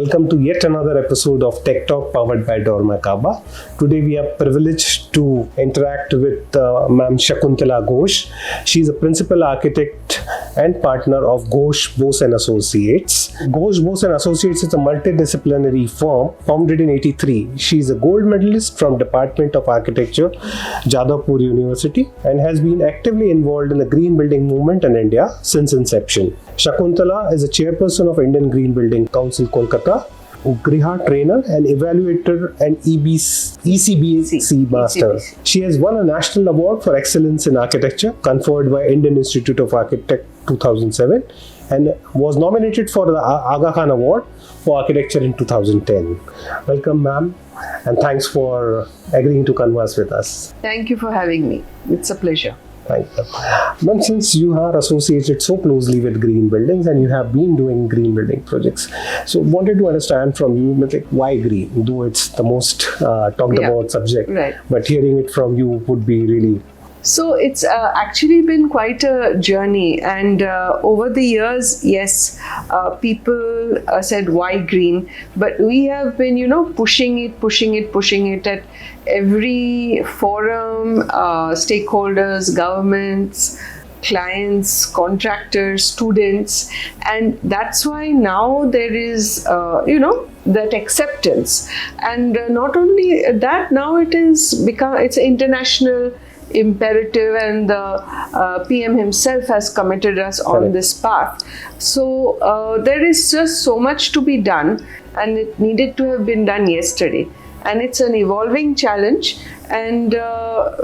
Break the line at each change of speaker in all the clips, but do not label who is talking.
Welcome to yet another episode of Tech Talk powered by dormakaba. Today we are privileged to interact with Ma'am Shakuntala Ghosh. She is a principal architect and partner of Ghosh Bose Associates. Ghosh Bose Associates is a multidisciplinary firm founded in 1983. She is a gold medalist from Department of Architecture, Jadavpur University, and has been actively involved in the green building movement in India since inception. Shakuntala is a chairperson of Indian Green Building Council, Kolkata, Griha trainer and evaluator and ECBC master. She has won a national award for excellence in architecture conferred by Indian Institute of Architects 2007 and was nominated for the Aga Khan Award for Architecture in 2010. Welcome, ma'am, and thanks for agreeing to converse with us.
Thank you for having me. It's a pleasure.
Thank you. Ma'am, since you are associated so closely with green buildings and you have been doing green building projects, so wanted to understand from you, like, why green? Though it's the most talked about subject,
right.
But hearing it from you would be really...
So it's actually been quite a journey, and over the years, yes, people said why green, but we have been, pushing it at every forum, stakeholders, governments, clients, contractors, students, and that's why now there is, that acceptance. And not only that, now it's an international imperative, and the PM himself has committed us on this path. So there is just so much to be done, and it needed to have been done yesterday. And it's an evolving challenge, and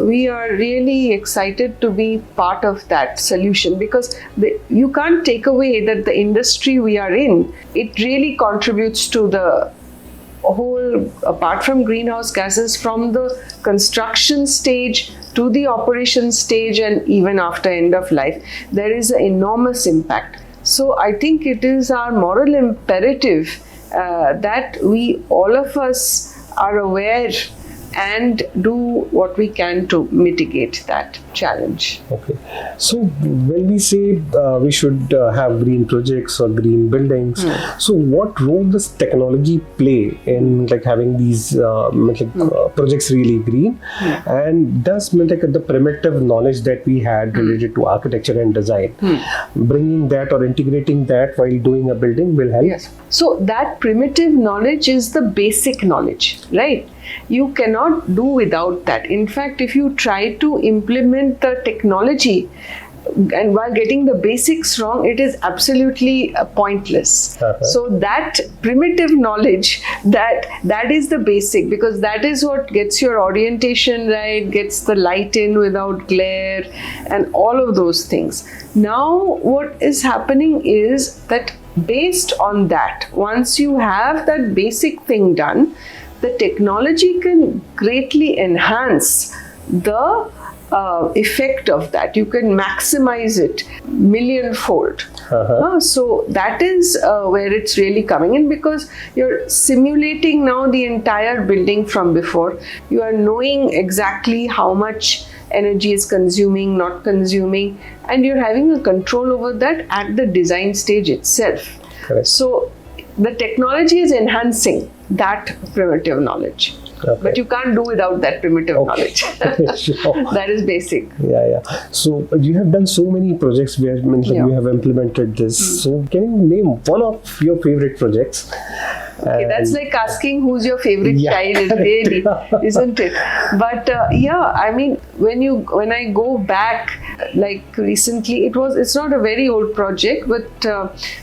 we are really excited to be part of that solution, because you can't take away that the industry we are in, it really contributes to the whole, apart from greenhouse gases, from the construction stage to the operation stage and even after end of life, there is an enormous impact. So I think it is our moral imperative that we, all of us, are aware and do what we can to mitigate that challenge.
Okay. So when we say we should have green projects or green buildings, so what role does technology play in having these projects really green? And does the primitive knowledge that we had related to architecture and design, bringing that or integrating that while doing a building will help?
Yes. So that primitive knowledge is the basic knowledge, right? You cannot do without that. In fact, if you try to implement the technology and while getting the basics wrong, it is absolutely pointless. So that primitive knowledge, that is the basic, because that is what gets your orientation right, gets the light in without glare, and all of those things. Now what is happening is that based on that, once you have that basic thing done, the technology can greatly enhance the effect of that. You can maximize it millionfold. So that is where it's really coming in, because you're simulating now the entire building from before. You are knowing exactly how much energy is consuming, not consuming, and you're having a control over that at the design stage itself.
Correct.
So the technology is enhancing that primitive knowledge. Okay. But you can't do without that primitive knowledge. Sure. That is basic.
Yeah. So you have done so many projects where you have implemented this. So can you name one of your favorite projects?
Okay, that's like asking who's your favorite child, really, isn't it? But I mean, when I go back, like recently, it's not a very old project, but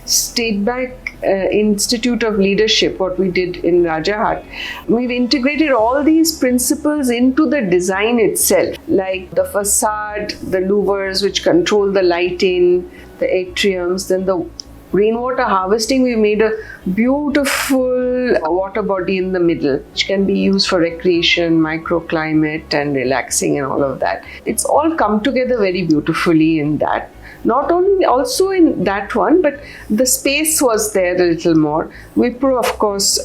State Bank Institute of Leadership, what we did in Rajahat, we've integrated all these principles into the design itself, like the facade, the louvers which control the lighting, the atriums, then the rainwater harvesting. We made a beautiful water body in the middle, which can be used for recreation, microclimate, and relaxing and all of that. It's all come together very beautifully in that. Not only also in that one, but the space was there a little more. Wipro, of course,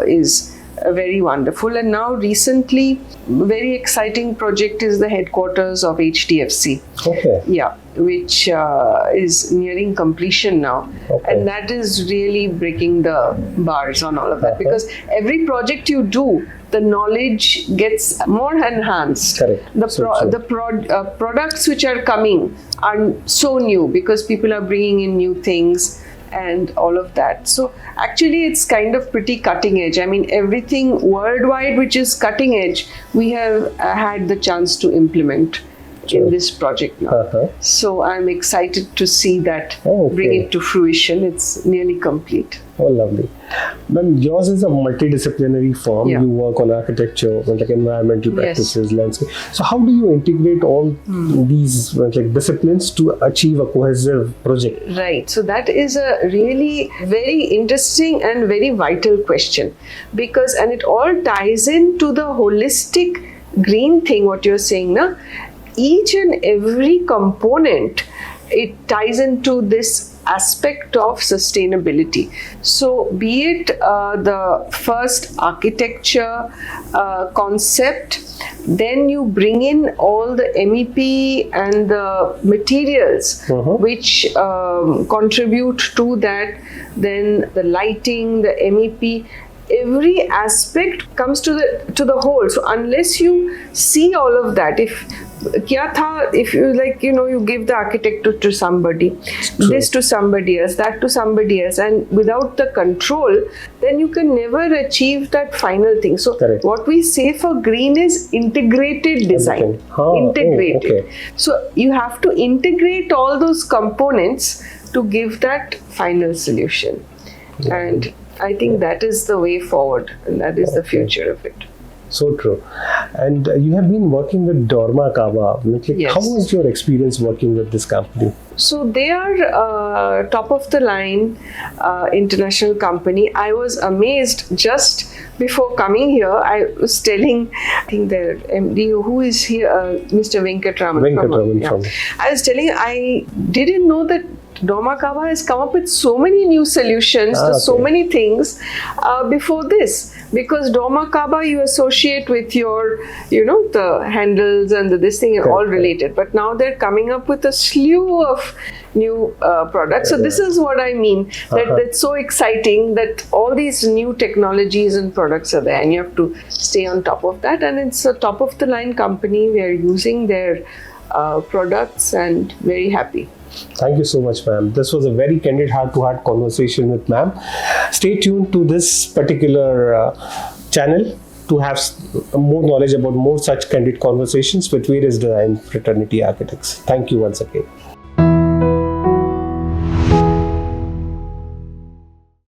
is very wonderful. And now recently, very exciting project is the headquarters of HDFC.
Okay.
Yeah, which is nearing completion now.
Okay.
And that is really breaking the bars on all of that, because every project you do, the knowledge gets more enhanced.
Correct.
The products which are coming are so new because people are bringing in new things and all of that. So actually it's kind of pretty cutting edge. I mean, everything worldwide which is cutting edge, we have had the chance to implement in this project now. So I'm excited to see that bring it to fruition. It's nearly complete.
Oh, lovely. Ma'am, yours is a multidisciplinary firm.
Yeah.
You work on architecture, like environmental practices, landscape. So how do you integrate all these like disciplines to achieve a cohesive project?
Right. So that is a really very interesting and very vital question, because, and it all ties into the holistic green thing, what you're saying now. Each and every component, it ties into this aspect of sustainability. So be it the first architecture concept, then you bring in all the MEP and the materials which contribute to that, then the lighting, the MEP, every aspect comes to the whole. So unless you see all of that, if you like, you give the architect to somebody, this to somebody else, that to somebody else, and without the control, then you can never achieve that final thing. So what we say for green is integrated design. Integrated. So you have to integrate all those components to give that final solution. And I think that is the way forward, and that is the future of it.
So true. And you have been working with dormakaba. Like, how was your experience working with this company?
So they are top of the line international company. I was amazed just before coming here. I was telling, I think their MD, who is here, Mr. Venkatraman. I was telling, I didn't know that dormakaba has come up with so many new solutions to so many things before this, because dormakaba you associate with your, the handles and this thing are all related, but now they're coming up with a slew of new products. So this is what I mean, that it's so exciting that all these new technologies and products are there, and you have to stay on top of that. And it's a top of the line company. We are using their products and very happy.
Thank you so much, ma'am. This was a very candid, heart-to-heart conversation with ma'am. Stay tuned to this particular channel to have more knowledge about more such candid conversations with various design fraternity architects. Thank you once again.